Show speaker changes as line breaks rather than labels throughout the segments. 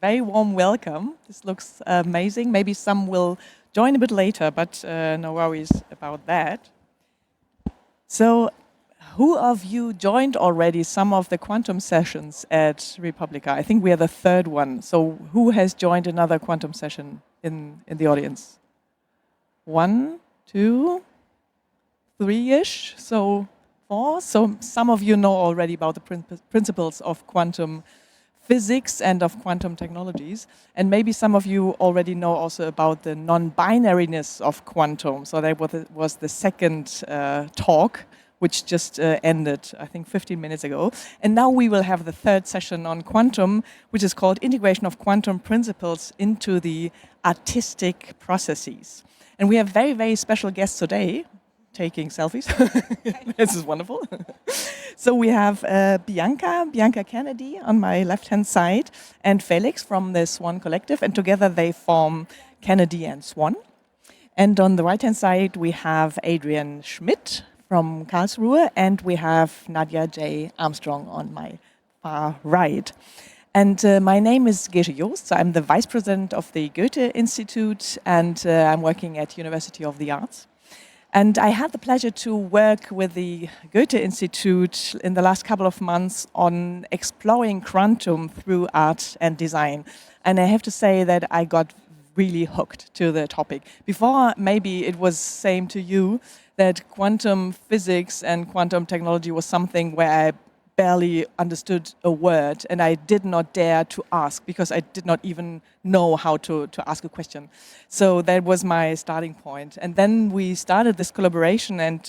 very warm welcome. This looks amazing. Maybe some will join a bit later, but no worries about that. So, who of you joined already some of the quantum sessions at Republica? I think we are the third one. So, who has joined another quantum session in the audience? 1, 2, 3-ish, so 4. So some of you know already about the principles of quantum physics and of quantum technologies. And maybe some of you already know also about the non-binariness of quantum. So that was the second talk, which just ended, I think, 15 minutes ago. And now we will have the third session on quantum, which is called Integration of Quantum Principles into the Artistic Processes. And we have very, very special guests today, taking selfies. This is wonderful. So we have Bianca Kennedy on my left-hand side, and Felix from the Swan Collective, and together they form Kennedy and Swan. And on the right-hand side, we have Adrian Schmidt from Karlsruhe, and we have Nadia J. Armstrong on my far right. And my name is Gesche Joost, so I'm the Vice President of the Goethe-Institut, and I'm working at University of the Arts. And I had the pleasure to work with the Goethe-Institut in the last couple of months on exploring quantum through art and design. And I have to say that I got really hooked to the topic. Before, maybe it was same to you, that quantum physics and quantum technology was something where I barely understood a word, and I did not dare to ask because I did not even know how to ask a question. So that was my starting point. And then we started this collaboration and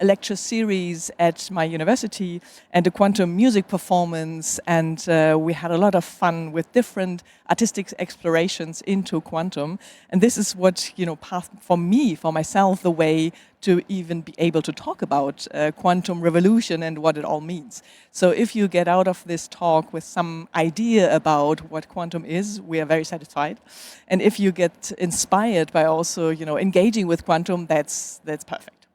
a lecture series at my university and a quantum music performance, and we had a lot of fun with different artistic explorations into quantum. And this is what, passed for me, for myself, the way to even be able to talk about quantum revolution and what it all means. So if you get out of this talk with some idea about what quantum is, we are very satisfied. And if you get inspired by also, engaging with quantum, that's perfect.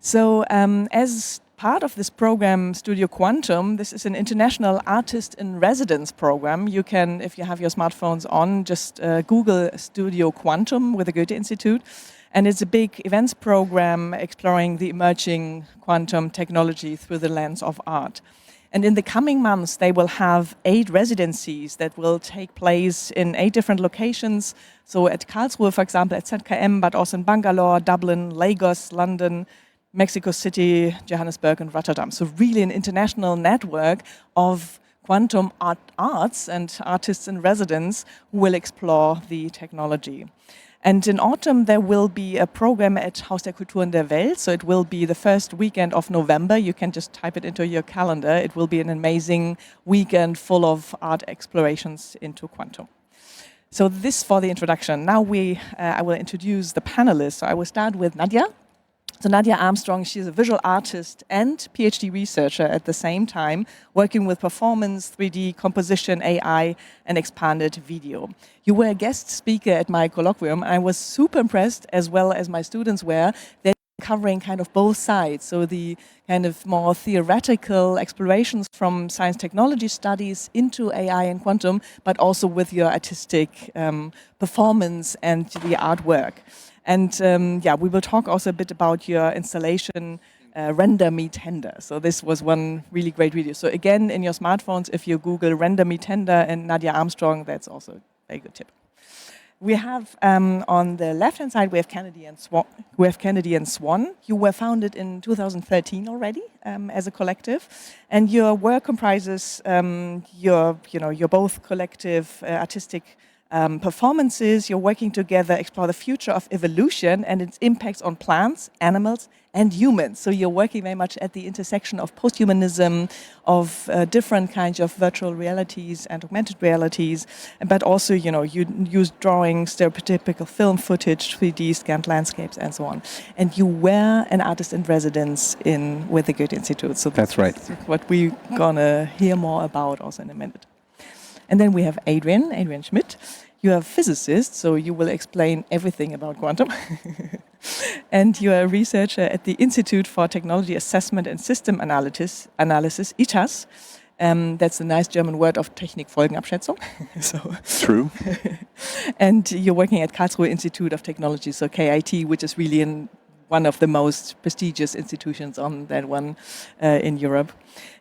So as part of this program, Studio Quantum, this is an international artist in residence program. You can, if you have your smartphones on, just Google Studio Quantum with the Goethe-Institut. And it's a big events program exploring the emerging quantum technology through the lens of art. And in the coming months, they will have 8 residencies that will take place in 8 different locations. So at Karlsruhe, for example, at ZKM, but also in Bangalore, Dublin, Lagos, London, Mexico City, Johannesburg, and Rotterdam. So really an international network of quantum arts and artists in residence who will explore the technology. And in autumn, there will be a program at Haus der Kultur in der Welt. So it will be the first weekend of November. You can just type it into your calendar. It will be an amazing weekend full of art explorations into quantum. So this for the introduction. Now I will introduce the panelists. So I will start with Nadia. So Nadia Armstrong, she's a visual artist and PhD researcher at the same time, working with performance, 3D, composition, AI, and expanded video. You were a guest speaker at my colloquium. I was super impressed, as well as my students were, that covering kind of both sides. So the kind of more theoretical explorations from science technology studies into AI and quantum, but also with your artistic performance and the artwork. And we will talk also a bit about your installation, Render Me Tender. So this was one really great video. So again, in your smartphones, if you Google Render Me Tender and Nadia Armstrong, that's also a very good tip. We have on the left-hand side, we have Kennedy and Swan. You were founded in 2013 already as a collective, and your work comprises your both collective artistic performances. You're working together, explore the future of evolution and its impacts on plants, animals, and humans. So you're working very much at the intersection of posthumanism, of different kinds of virtual realities and augmented realities, but also, you use drawings, stereotypical film footage, 3D scanned landscapes, and so on. And you were an artist in residence with the Goethe-Institut. So
that's right.
What we're gonna hear more about also in a minute. And then we have Adrian Schmidt. You're a physicist, so you will explain everything about quantum. And you're a researcher at the Institute for Technology Assessment and System Analysis, ITAS. That's a nice German word of Technikfolgenabschätzung. So
True.
and you're working at Karlsruhe Institute of Technology, so KIT, which is really one of the most prestigious institutions on that one in Europe.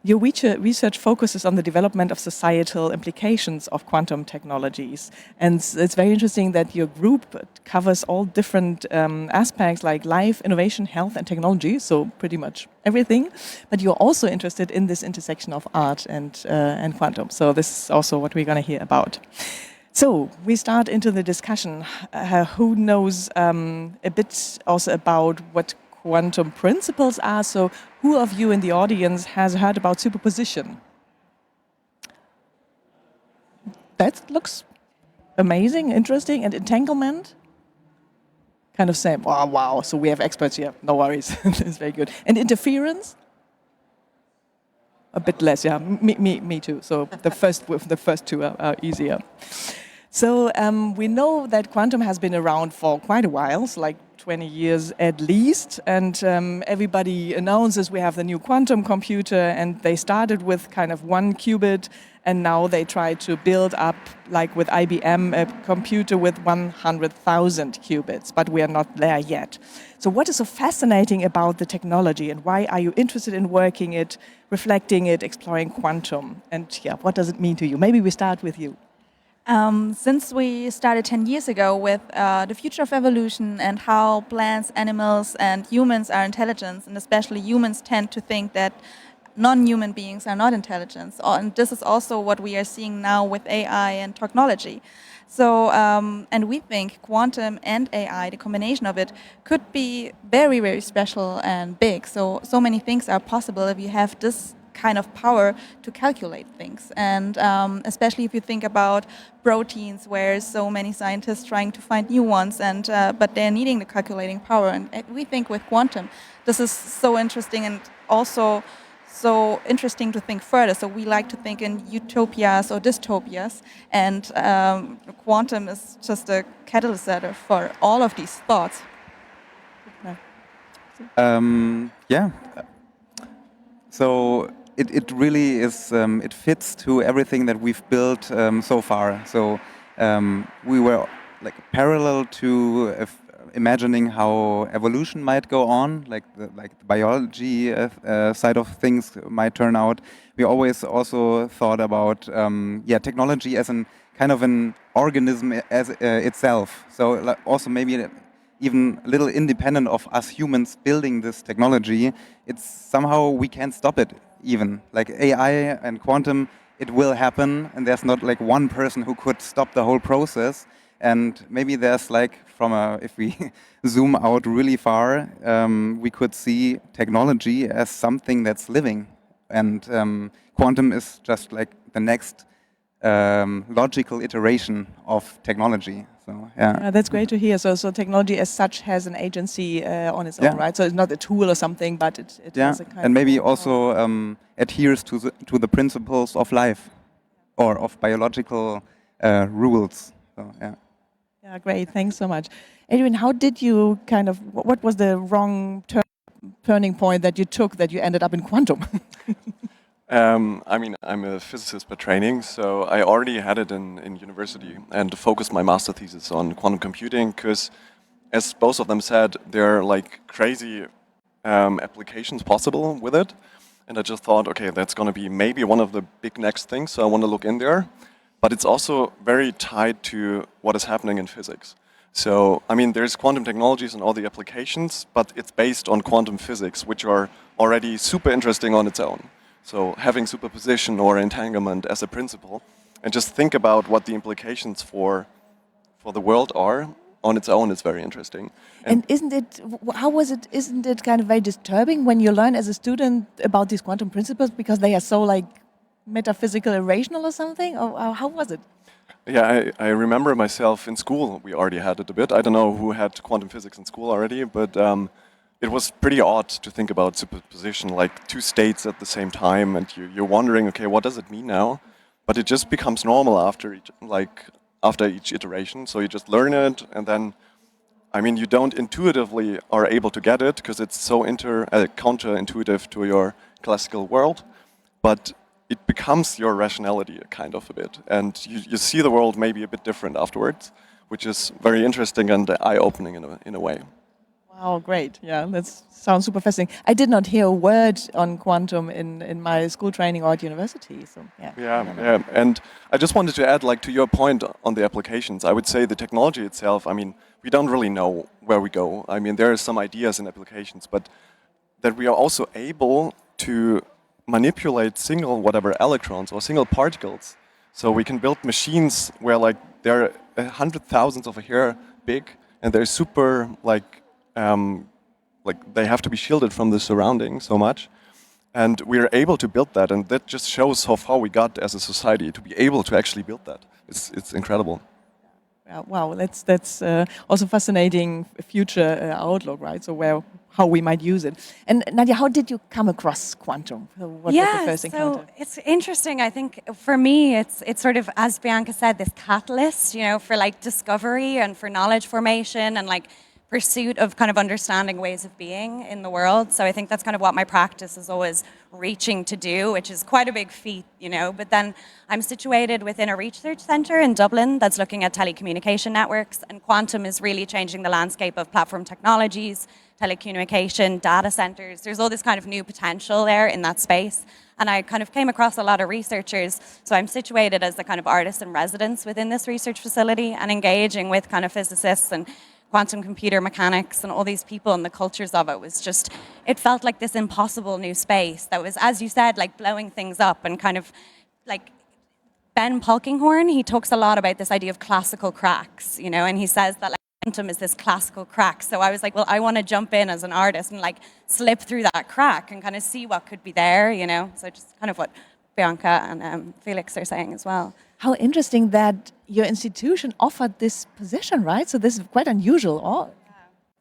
Your research focuses on the development of societal implications of quantum technologies. And it's very interesting that your group covers all different aspects like life, innovation, health, and technology, so pretty much everything. But you're also interested in this intersection of art and quantum. So this is also what we're going to hear about. So we start into the discussion. Who knows a bit also about what quantum principles are? So who of you in the audience has heard about superposition? That looks amazing, interesting. And entanglement? Kind of same. Oh, wow. So we have experts here. No worries. It's very good. And interference? A bit less, yeah. Me too. So the first two are easier. So we know that quantum has been around for quite a while, so like 20 years at least, and everybody announces we have the new quantum computer, and they started with kind of 1 qubit, and now they try to build up, like with IBM, a computer with 100,000 qubits, but we are not there yet. So what is so fascinating about the technology, and why are you interested in working it, reflecting it, exploring quantum? And yeah, what does it mean to you? Maybe we start with you.
Since we started 10 years ago with the future of evolution and how plants, animals, and humans are intelligent, and especially humans tend to think that non-human beings are not intelligent. And this is also what we are seeing now with AI and technology. So, and we think quantum and AI, the combination of it, could be very, very special and big. So many things are possible if you have this kind of power to calculate things. And especially if you think about proteins, where so many scientists trying to find new ones, and but they're needing the calculating power. And we think with quantum, this is so interesting, and also so interesting to think further. So we like to think in utopias or dystopias, and quantum is just a catalyst for all of these thoughts.
Yeah. So it really is, it fits to everything that we've built so far. So we were like parallel to imagining how evolution might go on, like the biology side of things might turn out. We always also thought about technology as an kind of an organism as itself. So also maybe even a little independent of us humans building this technology, it's somehow we can't stop it even. Like AI and quantum, it will happen, and there's not like one person who could stop the whole process. And maybe there's like if we zoom out really far, we could see technology as something that's living. And quantum is just like the next logical iteration of technology. So yeah,
that's great to hear. So technology as such has an agency on its own, right? So it's not a tool or something, but it has a kind
and maybe
of
also adheres to the principles of life or of biological rules. So yeah.
Yeah, great. Thanks so much. Adrian, how did you what was the wrong turning point that you took that you ended up in quantum?
I mean, I'm a physicist by training, so I already had it in university and focused my master thesis on quantum computing because, as both of them said, there are like crazy applications possible with it. And I just thought, okay, that's going to be maybe one of the big next things, so I want to look in there. But it's also very tied to what is happening in physics. So, I mean, there's quantum technologies and all the applications, but it's based on quantum physics, which are already super interesting on its own. So having superposition or entanglement as a principle, and just think about what the implications for the world are on its own is very interesting.
And isn't it kind of very disturbing when you learn as a student about these quantum principles because they are so like metaphysical, irrational or something? Or how was it?
Yeah, I remember myself in school, we already had it a bit. I don't know who had quantum physics in school already, but it was pretty odd to think about superposition, like two states at the same time, and you're wondering, okay, what does it mean now? But it just becomes normal after each iteration. So you just learn it, and then, I mean, you don't intuitively are able to get it because it's so counterintuitive to your classical world. But it becomes your rationality kind of a bit, and you see the world maybe a bit different afterwards, which is very interesting and eye-opening in a way.
Wow, great. Yeah, that sounds super fascinating. I did not hear a word on quantum in my school training or at university. So yeah.
Yeah. And I just wanted to add, like, to your point on the applications, I would say the technology itself, I mean, we don't really know where we go. I mean, there are some ideas and applications, but that we are also able to manipulate single whatever electrons or single particles. So we can build machines where, like, they're 100,000 of a hair big, and they're super, like they have to be shielded from the surroundings so much. And we're able to build that, and that just shows how far we got as a society to be able to actually build that. It's incredible.
Wow, that's also fascinating future outlook, right? So how we might use it. And Nadia, how did you come across quantum? What was the first encounter?
So it's interesting. I think for me, it's sort of, as Bianca said, this catalyst, for like discovery and for knowledge formation and like pursuit of kind of understanding ways of being in the world. So I think that's kind of what my practice is always reaching to do, which is quite a big feat, But then I'm situated within a research centre in Dublin that's looking at telecommunication networks, and quantum is really changing the landscape of platform technologies, telecommunication, data centres. There's all this kind of new potential there in that space. And I kind of came across a lot of researchers. So I'm situated as the kind of artist in residence within this research facility and engaging with kind of physicists and quantum computer mechanics and all these people, and the cultures of it was just, it felt like this impossible new space that was, as you said, like blowing things up. And kind of like Ben Polkinghorne, he talks a lot about this idea of classical cracks, and he says that like quantum is this classical crack. So I was like, well, I want to jump in as an artist and like slip through that crack and kind of see what could be there, So just kind of what Bianca and Felix are saying as well.
How interesting that your institution offered this position, right? So this is quite unusual.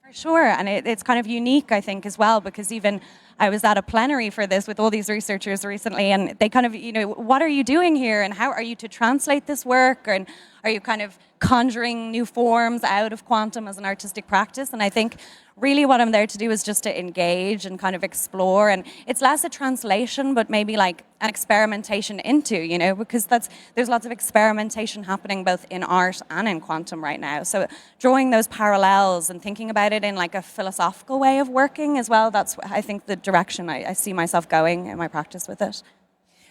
For sure, and it's kind of unique, I think, as well, because even I was at a plenary for this with all these researchers recently, and they kind of, what are you doing here, and how are you to translate this work, and are you kind of conjuring new forms out of quantum as an artistic practice? And I think really what I'm there to do is just to engage and kind of explore, and it's less a translation, but maybe like an experimentation into, because there's lots of experimentation happening both in art and in quantum right now. So drawing those parallels and thinking about it in like a philosophical way of working as well, that's, I think, the direction I see myself going in my practice with it.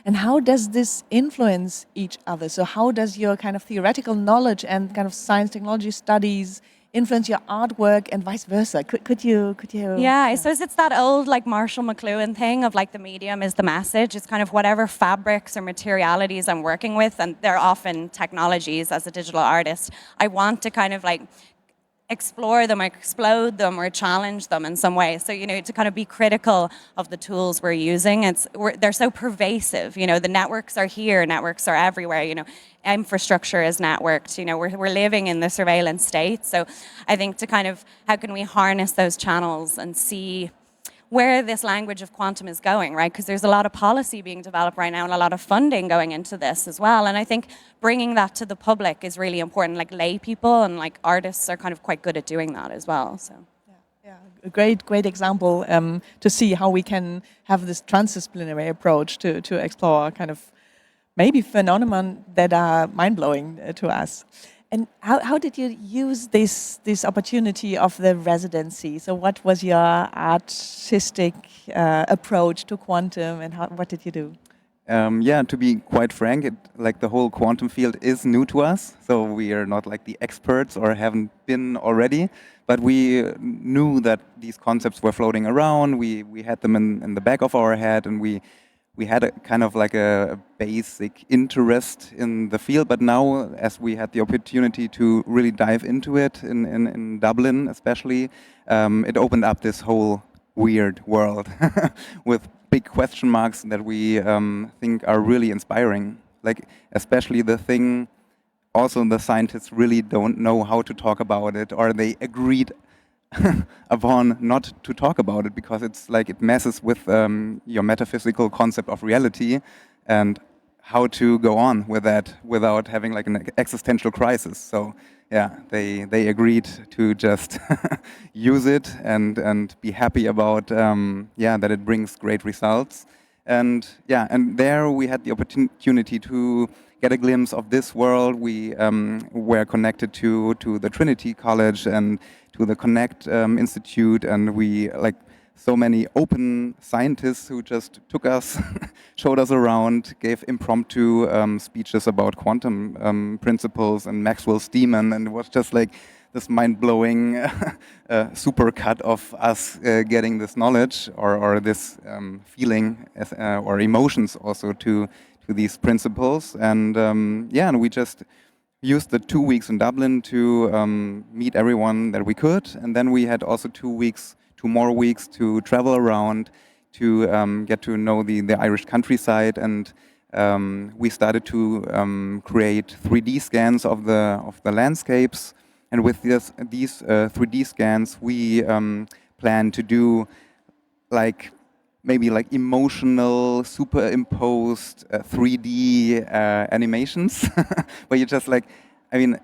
And how does this influence each other? So how does your kind of theoretical knowledge and kind of science technology studies influence your artwork and vice versa? Could you?
Yeah, I suppose it's that old like Marshall McLuhan thing of like the medium is the message. It's kind of whatever fabrics or materialities I'm working with, and they're often technologies as a digital artist. I want to kind of like explore them or explode them or challenge them in some way. So, to kind of be critical of the tools we're using. They're so pervasive, the networks are here, networks are everywhere, infrastructure is networked, we're living in the surveillance state. So I think to kind of, how can we harness those channels and see where this language of quantum is going, right? Because there's a lot of policy being developed right now and a lot of funding going into this as well. And I think bringing that to the public is really important. Like lay people and like artists are kind of quite good at doing that as well. So.
Yeah, a great example to see how we can have this transdisciplinary approach to explore kind of maybe phenomena that are mind-blowing to us. And how did you use this opportunity of the residency? So what was your artistic approach to quantum, and what did you do?
To be quite frank, the whole quantum field is new to us. So we are not like the experts or haven't been already, but we knew that these concepts were floating around. We had them in the back of our head, and we had a kind of like a basic interest in the field, but now as we had the opportunity to really dive into it in Dublin especially, it opened up this whole weird world with big question marks that we think are really inspiring. Like especially the thing, also the scientists really don't know how to talk about it, or they agreed upon not to talk about it because it's like it messes with your metaphysical concept of reality and how to go on with that without having like an existential crisis. So yeah, they agreed to just use it and be happy about that it brings great results. And yeah, and there we had the opportunity to get a glimpse of this world. We were connected to the Trinity College and to the Connect Institute, and we like so many open scientists who just took us, showed us around, gave impromptu speeches about quantum principles and Maxwell's demon, and it was just like this mind-blowing super cut of us getting this knowledge or this feeling or emotions also to these principles. And yeah, and we just used the 2 weeks in Dublin to meet everyone that we could, and then we had also 2 more weeks to travel around to get to know the Irish countryside, and we started to create 3D scans of the landscapes. And with these 3D scans, we plan to do maybe emotional, superimposed 3D animations, where you just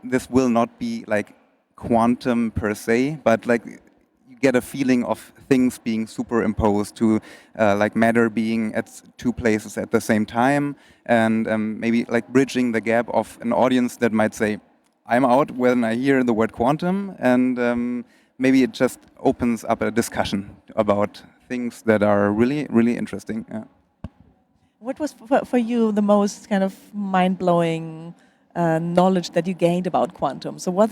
this will not be like quantum per se, but like you get a feeling of things being superimposed to like matter being at 2 places at the same time, and maybe like bridging the gap of an audience that might say, I'm out when I hear the word quantum, and maybe it just opens up a discussion about things that are really, really interesting. Yeah.
What was for you the most kind of mind-blowing knowledge that you gained about quantum? So was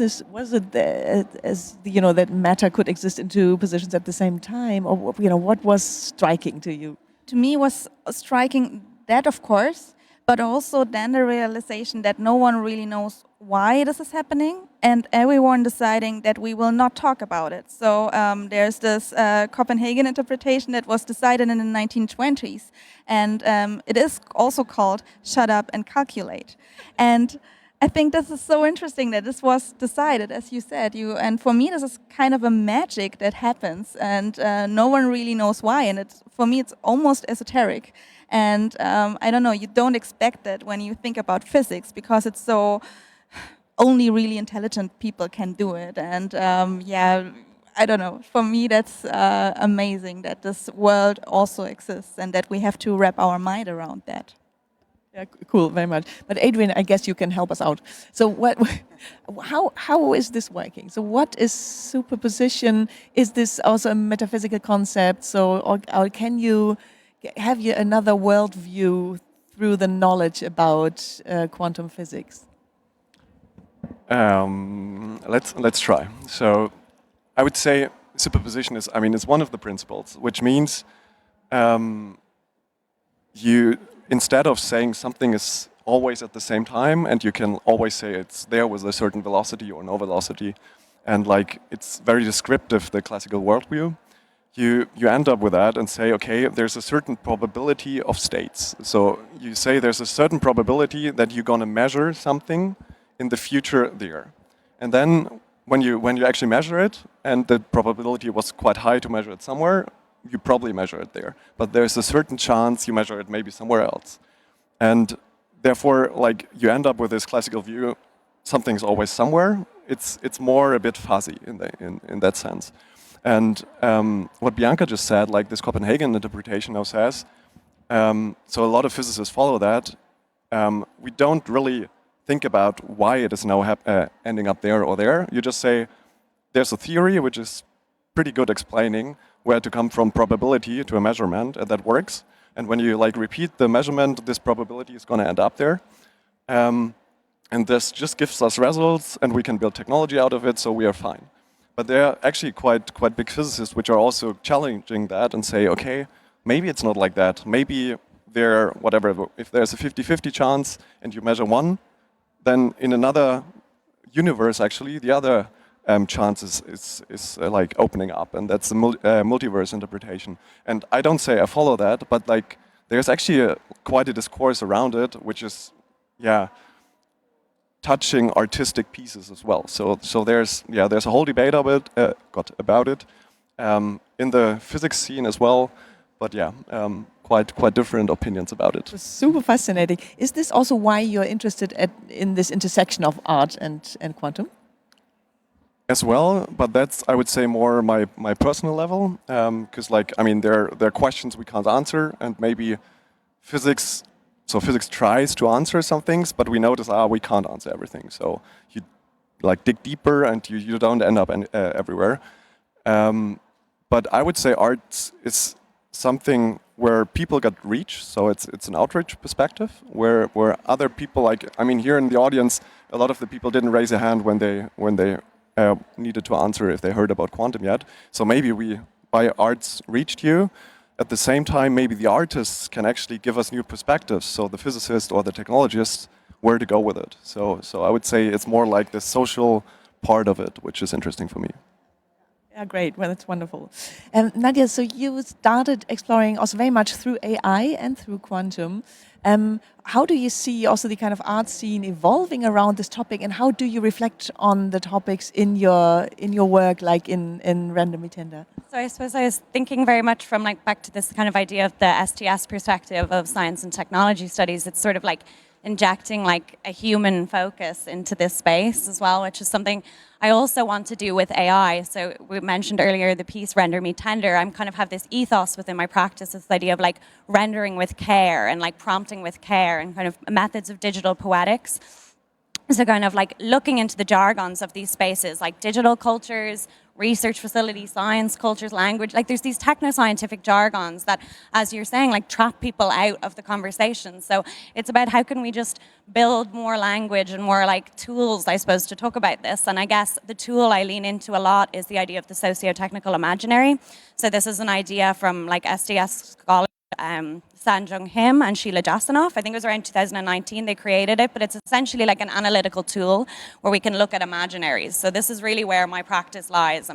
it that matter could exist in 2 positions at the same time, or what was striking to you?
To me, was striking that, of course, but also then the realization that no one really knows why this is happening, and everyone deciding that we will not talk about it. So there's this Copenhagen interpretation that was decided in the 1920s, and it is also called "shut up and calculate." And I think this is so interesting that this was decided, as you said. And for me, this is kind of a magic that happens, and no one really knows why. And for me, it's almost esoteric. And I don't know, you don't expect that when you think about physics, because it's so only really intelligent people can do it. And yeah, I don't know. For me, that's amazing that this world also exists and that we have to wrap our mind around that.
Yeah, cool, very much. But Adrian, I guess you can help us out. So how is this working? So what is superposition? Is this also a metaphysical concept? So or can you have another worldview through the knowledge about quantum physics?
Let's try. So I would say superposition is, it's one of the principles, which means you, instead of saying something is always at the same time, and you can always say it's there with a certain velocity or no velocity, and like it's very descriptive, the classical worldview, you end up with that and say, okay, there's a certain probability of states. So you say there's a certain probability that you're going to measure something in the future there. And then when you actually measure it, and the probability was quite high to measure it somewhere, you probably measure it there. But there's a certain chance you measure it maybe somewhere else. And therefore, like, you end up with this classical view, something's always somewhere. It's more a bit fuzzy in that sense. And what Bianca just said, like this Copenhagen interpretation now says, so a lot of physicists follow that. We don't really think about why it is now ending up there or there. You just say, there's a theory which is pretty good explaining where to come from probability to a measurement, and that works. And when you like repeat the measurement, this probability is going to end up there. And this just gives us results, and we can build technology out of it, so we are fine. But there are actually quite big physicists which are also challenging that and say, okay, maybe it's not like that. Maybe if there's a 50-50 chance and you measure one, then in another universe, actually, the other chance is like opening up, and that's the multiverse interpretation. And I don't say I follow that, but like there's actually quite a discourse around it, which is, touching artistic pieces as well. So there's a whole debate about it in the physics scene as well. But quite different opinions about it.
Super fascinating. Is this also why you're interested in this intersection of art and quantum?
As well, but that's, I would say, more my personal level, because there are questions we can't answer, and maybe physics. So physics tries to answer some things, but we notice we can't answer everything. So you like dig deeper, and you don't end up everywhere. But I would say art is something where people get reach. So it's an outreach perspective where other people, like, I mean, here in the audience, a lot of the people didn't raise a hand when they needed to answer if they heard about quantum yet. So maybe we, by arts, reached you. At the same time, maybe the artists can actually give us new perspectives. So the physicist or the technologist, where to go with it. So I would say it's more like the social part of it, which is interesting for me.
Yeah, great. Well, that's wonderful. Nadia, so you started exploring also very much through AI and through quantum. How do you see also the kind of art scene evolving around this topic, and how do you reflect on the topics in your work, like in Random Tender?
So I suppose I was thinking very much from like back to this kind of idea of the STS perspective of science and technology studies. It's sort of like injecting like a human focus into this space as well, which is something I also want to do with AI. So we mentioned earlier the piece Render Me Tender. I'm kind of have this ethos within my practice, this idea of like rendering with care and like prompting with care and kind of methods of digital poetics. So kind of like looking into the jargons of these spaces, like digital cultures, research facilities, science cultures, language. Like there's these techno-scientific jargons that, as you're saying, like trap people out of the conversation. So it's about how can we just build more language and more like tools, I suppose, to talk about this. And I guess the tool I lean into a lot is the idea of the socio-technical imaginary. So this is an idea from like SDS scholars, Sanjung Him and Sheila Jasanoff. I think it was around 2019 they created it, but it's essentially like an analytical tool where we can look at imaginaries. So this is really where my practice lies.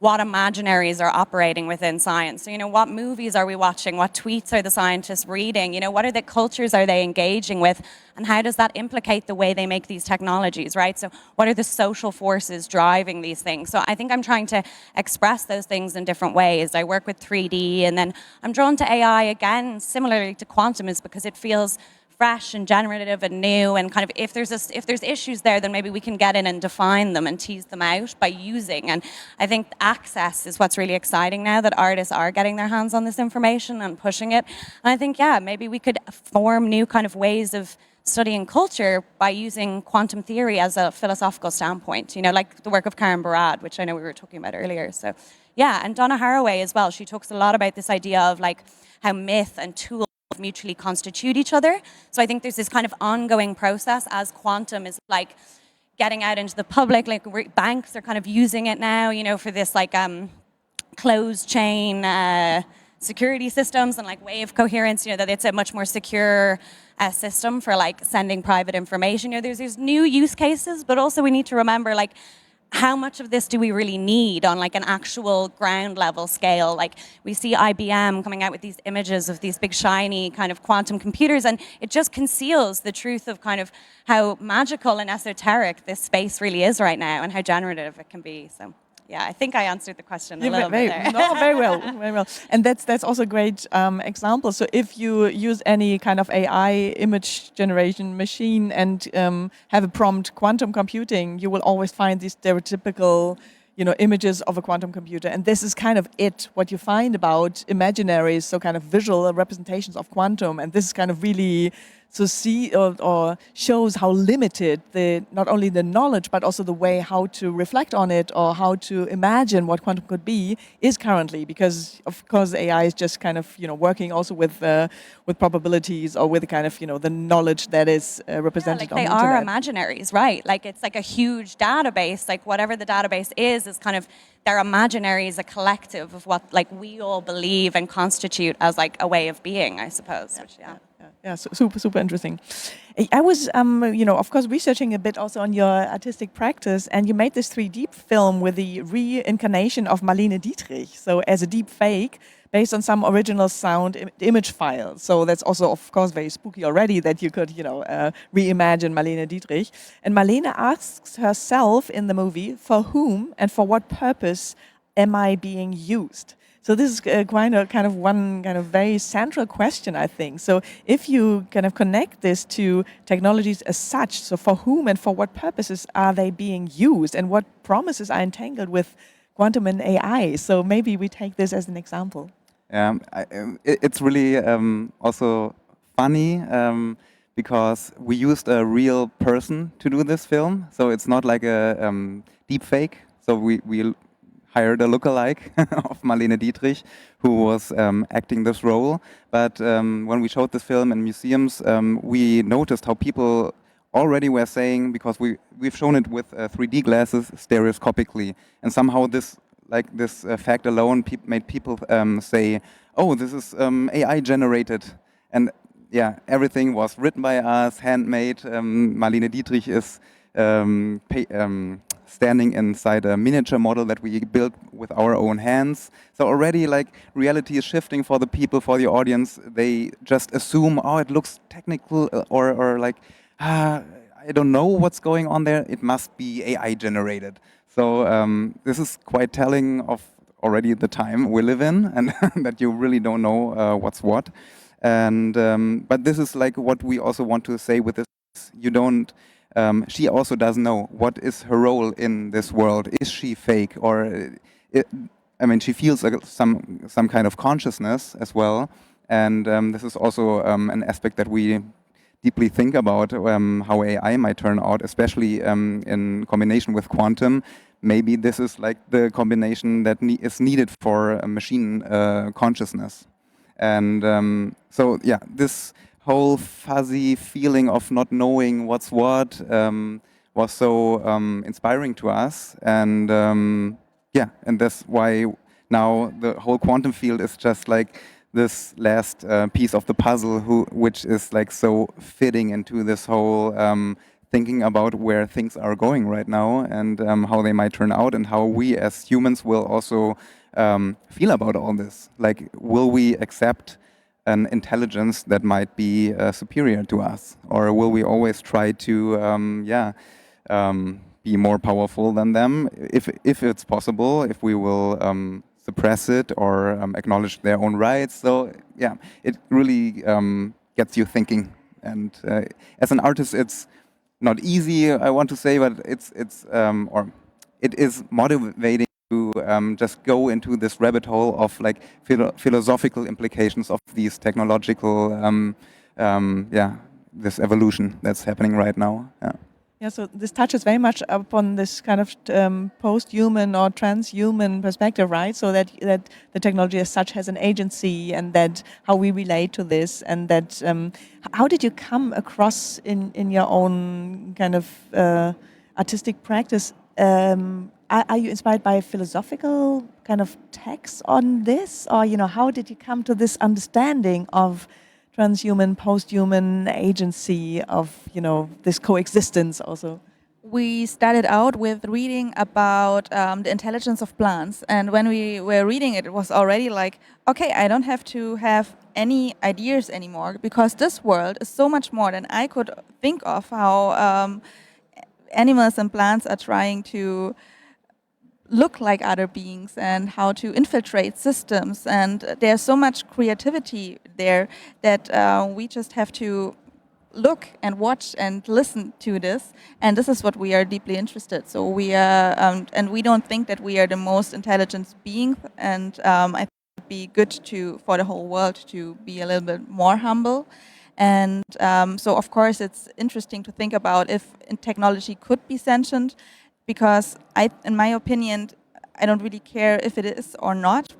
What imaginaries are operating within science. So, what movies are we watching? What tweets are the scientists reading? What are the cultures are they engaging with? And how does that implicate the way they make these technologies, right? So what are the social forces driving these things? So I think I'm trying to express those things in different ways. I work with 3D, and then I'm drawn to AI again, similarly to quantum, is because it feels fresh and generative and new, and kind of if there's issues there, then maybe we can get in and define them and tease them out by using. And I think access is what's really exciting now, that artists are getting their hands on this information and pushing it. And I think, yeah, maybe we could form new kind of ways of studying culture by using quantum theory as a philosophical standpoint, like the work of Karen Barad, which I know we were talking about earlier. So yeah, and Donna Haraway as well, she talks a lot about this idea of like how myth and tool mutually constitute each other. So I think there's this kind of ongoing process as quantum is like getting out into the public, like banks are kind of using it now, for this like closed chain security systems and like wave coherence, that it's a much more secure system for like sending private information. There's these new use cases, but also we need to remember like how much of this do we really need on like an actual ground level scale? Like we see IBM coming out with these images of these big shiny kind of quantum computers, and it just conceals the truth of kind of how magical and esoteric this space really is right now and how generative it can be. So yeah, I think I answered the question a little bit there.
No, very well, very well. And that's also a great example. So if you use any kind of AI image generation machine and have a prompt quantum computing, you will always find these stereotypical, images of a quantum computer. And this is kind of what you find about imaginaries, so kind of visual representations of quantum. And this is kind of really or shows how limited not only the knowledge but also the way how to reflect on it or how to imagine what quantum could be is currently, because of course AI is just kind of working also with probabilities or with kind of the knowledge that is represented on the internet.
They are imaginaries, right? Like it's like a huge database. Like whatever the database is kind of their imaginaries, a collective of what like we all believe and constitute as like a way of being, I suppose.
Yeah, so super interesting. I was, of course, researching a bit also on your artistic practice, and you made this 3D film with the reincarnation of Marlene Dietrich, so as a deep fake based on some original sound image file. So that's also, of course, very spooky already that you could, reimagine Marlene Dietrich. And Marlene asks herself in the movie, for whom and for what purpose am I being used? So this is kind of one kind of very central question, I think. So if you kind of connect this to technologies as such, so for whom and for what purposes are they being used, and what promises are entangled with quantum and AI? So maybe we take this as an example.
It's really also funny because we used a real person to do this film, so it's not like a deep fake. So we hired a lookalike of Marlene Dietrich, who was acting this role. But when we showed this film in museums, we noticed how people already were saying, because we've shown it with 3D glasses stereoscopically, and somehow this fact alone made people say, "Oh, this is AI generated," and yeah, everything was written by us, handmade. Marlene Dietrich is standing inside a miniature model that we built with our own hands. So already, like, reality is shifting for the people, for the audience. They just assume, oh, it looks technical, or like, I don't know what's going on there. It must be AI generated. So this is quite telling of already the time we live in, and that you really don't know what's what. And but this is like what we also want to say with this. You don't. She also doesn't know what is her role in this world. Is she fake, or I mean, she feels like some kind of consciousness as well. And this is also an aspect that we deeply think about, how AI might turn out, especially in combination with quantum. Maybe this is like the combination that is needed for a machine consciousness. And so, yeah, this whole fuzzy feeling of not knowing what's what was so inspiring to us. And yeah, and that's why now the whole quantum field is just like this last piece of the puzzle, which is like so fitting into this whole thinking about where things are going right now, and how they might turn out, and how we as humans will also feel about all this. Like, will we accept an intelligence that might be superior to us, or will we always try to be more powerful than them, if it's possible, if we will suppress it or acknowledge their own rights? So yeah, it really gets you thinking. And as an artist, it's not easy, I want to say, but it is motivating to just go into this rabbit hole of like philosophical implications of these technological this evolution that's happening right now. Yeah.
Yeah, so this touches very much upon this kind of post-human or transhuman perspective, right? So that the technology as such has an agency, and that how we relate to this, and that how did you come across in your own kind of artistic practice? Are you inspired by philosophical kind of texts on this, or how did you come to this understanding of transhuman, post-human agency of, this coexistence also?
We started out with reading about the intelligence of plants. And when we were reading it, it was already like, okay, I don't have to have any ideas anymore, because this world is so much more than I could think of, how animals and plants are trying to look like other beings and how to infiltrate systems. And there's so much creativity there that we just have to look and watch and listen to this. And this is what we are deeply interested. So we are, and we don't think that we are the most intelligent being. And I think it would be good for the whole world to be a little bit more humble. And so, of course, it's interesting to think about if technology could be sentient, because in my opinion, I don't really care if it is or not.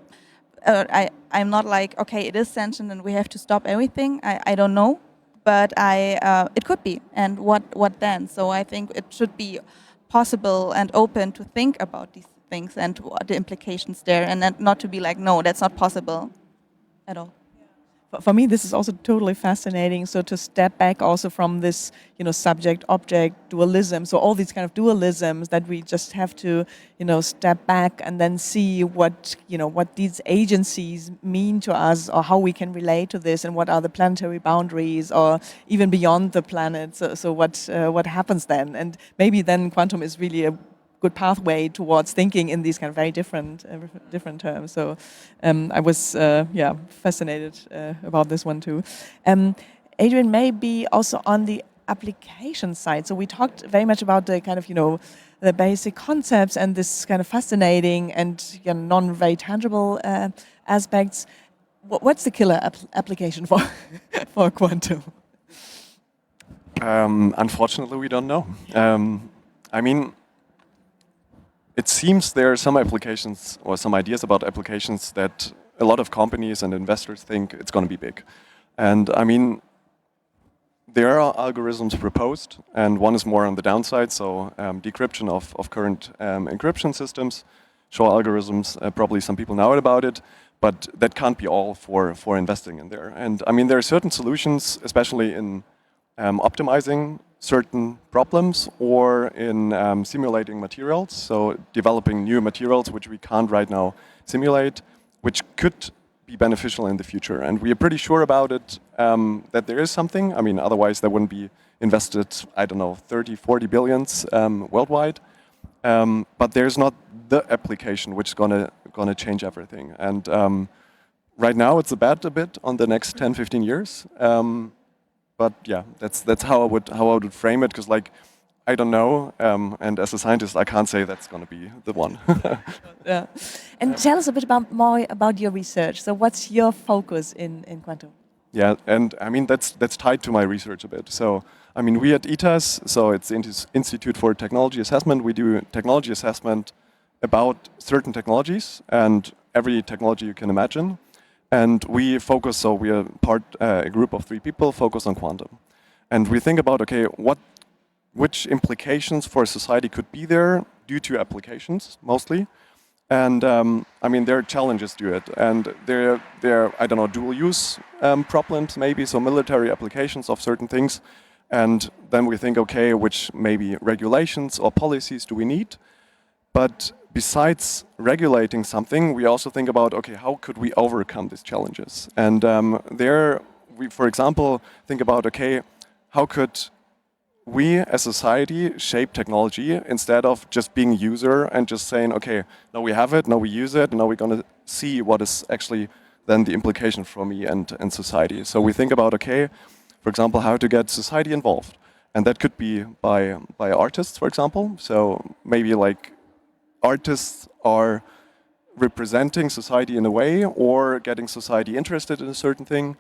I'm not like, okay, it is sentient and we have to stop everything. I don't know, but it could be. And what then? So I think it should be possible and open to think about these things and what the implications there, and not to be like, no, that's not possible at all.
For me, this is also totally fascinating. So to step back also from this, subject-object dualism. So all these kind of dualisms that we just have to, step back and then see what these agencies mean to us, or how we can relate to this, and what are the planetary boundaries, or even beyond the planet. So what happens then? And maybe then quantum is really a good pathway towards thinking in these kind of very different terms. So I was fascinated about this one too. Adrian, maybe also on the application side. So we talked very much about the kind of the basic concepts and this kind of fascinating and non very tangible aspects. What's the killer application for for quantum?
Unfortunately, we don't know. I mean, it seems there are some applications or some ideas about applications that a lot of companies and investors think it's going to be big. And I mean, there are algorithms proposed, and one is more on the downside, so decryption of current encryption systems. Shaw algorithms, probably some people know about it, but that can't be all for investing in there. And I mean, there are certain solutions, especially in optimizing certain problems or in simulating materials, so developing new materials which we can't right now simulate, which could be beneficial in the future. And we are pretty sure about it, that there is something. I mean, otherwise there wouldn't be invested, I don't know, 30, 40 billions worldwide. But there's not the application which is gonna change everything. And right now it's a bet a bit on the next 10, 15 years. But yeah, that's how I would frame it, because like, I don't know, and as a scientist, I can't say that's going to be the one.
Yeah. And tell us a bit more about your research. So what's your focus in quantum?
Yeah, and I mean, that's tied to my research a bit. So, I mean, we at ITAS, so it's the Institute for Technology Assessment, we do technology assessment about certain technologies and every technology you can imagine. And we focus, so we are a group of 3 people focused on quantum. And we think about, okay, which implications for society could be there due to applications, mostly. And I mean, there are challenges to it. And there are, I don't know, dual use problems maybe, so military applications of certain things. And then we think, okay, which maybe regulations or policies do we need? But besides regulating something, we also think about, okay, how could we overcome these challenges? And there we, for example, think about, okay, how could we as society shape technology instead of just being a user and just saying, okay, now we have it, now we use it, now we're going to see what is actually then the implication for me and society. So we think about, okay, for example, how to get society involved. And that could be by artists, for example. So maybe like artists are representing society in a way or getting society interested in a certain thing.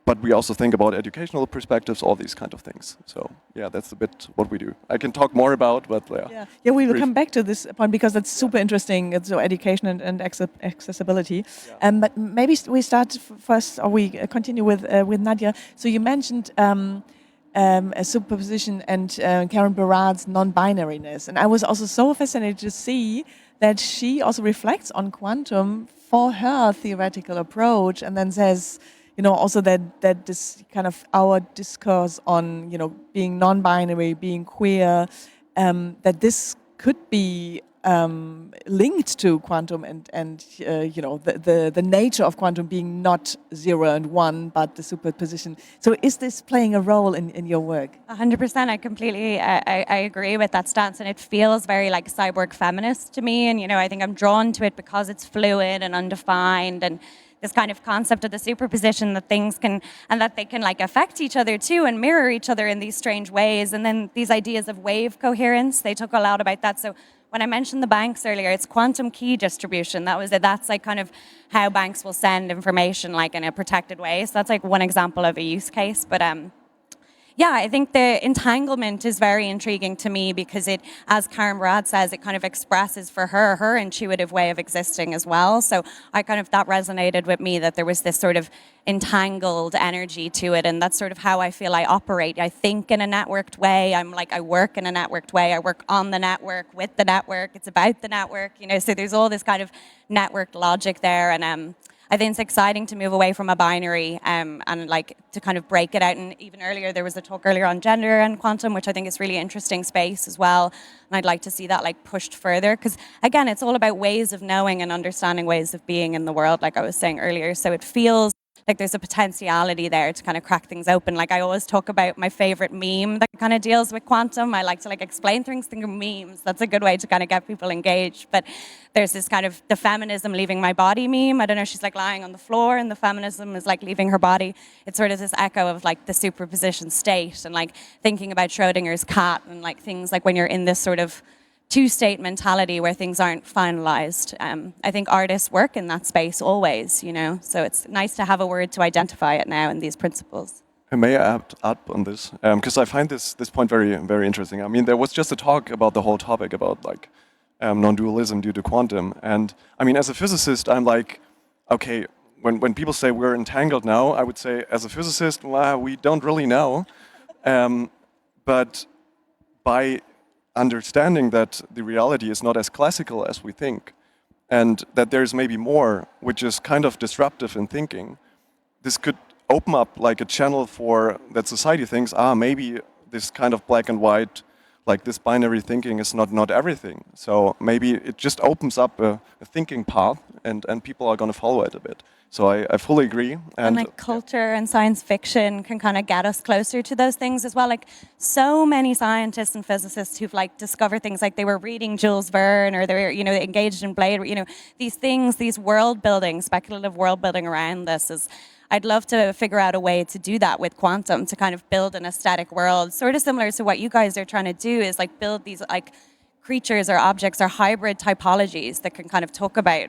But we also think about educational perspectives, all these kind of things. So yeah, that's a bit what we do. I can talk more about, but yeah.
Yeah, we will come back to this point because that's super interesting. It's so education and accessibility.
Yeah.
But maybe we start first, or we continue with Nadia. So you mentioned a superposition and Karen Barad's non-binariness, and I was also so fascinated to see that she also reflects on quantum for her theoretical approach, and then says, you know, also that this kind of our discourse on, you know, being non-binary, being queer, that this could be linked to quantum and you know, the nature of quantum being not 0 and 1, but the superposition. So is this playing a role in your work?
100%. I completely I agree with that stance, and it feels very like cyborg feminist to me. And you know, I think I'm drawn to it because it's fluid and undefined, and this kind of concept of the superposition, that things can, and that they can like affect each other too and mirror each other in these strange ways. And then these ideas of wave coherence, they talk a lot about that. So when I mentioned the banks earlier, it's quantum key distribution. That was it. That's like kind of how banks will send information like in a protected way. So that's like one example of a use case. But yeah, I think the entanglement is very intriguing to me because it, as Karen Barad says, it kind of expresses for her intuitive way of existing as well. So I kind of, that resonated with me, that there was this sort of entangled energy to it, and that's sort of how I feel I operate. I think in a networked way. I work in a networked way. I work on the network, with the network. It's about the network, you know, so there's all this kind of networked logic there. And I think it's exciting to move away from a binary and like to kind of break it out. And even earlier, there was a talk earlier on gender and quantum, which I think is really interesting space as well. And I'd like to see that like pushed further, because again, it's all about ways of knowing and understanding ways of being in the world, like I was saying earlier. So it feels like there's a potentiality there to kind of crack things open. Like I always talk about my favorite meme that kind of deals with quantum. I like to like explain things through memes. That's a good way to kind of get people engaged. But there's this kind of the feminism leaving my body meme. I don't know, she's like lying on the floor and the feminism is like leaving her body. It's sort of this echo of like the superposition state and like thinking about Schrodinger's cat and like things like when you're in this sort of two-state mentality where things aren't finalized. I think artists work in that space always, you know, so it's nice to have a word to identify it now in these principles.
May I add on this? Because I find this point very interesting. I mean, there was just a talk about the whole topic about like non-dualism due to quantum, and I mean, as a physicist, I'm like, okay, when people say we're entangled now, I would say, as a physicist, well, we don't really know, but by understanding that the reality is not as classical as we think, and that there's maybe more, which is kind of disruptive in thinking, this could open up like a channel for that society thinks, maybe this kind of black and white, like this binary thinking is not everything. So maybe it just opens up a thinking path, and people are going to follow it a bit. So I fully agree.
And like culture and science fiction can kind of get us closer to those things as well. Like so many scientists and physicists who've like discovered things, like they were reading Jules Verne, or they were, you know, engaged in Blade, you know, these things, these world building, speculative world building around this is, I'd love to figure out a way to do that with quantum, to kind of build an aesthetic world, sort of similar to what you guys are trying to do, is like build these like creatures or objects or hybrid typologies that can kind of talk about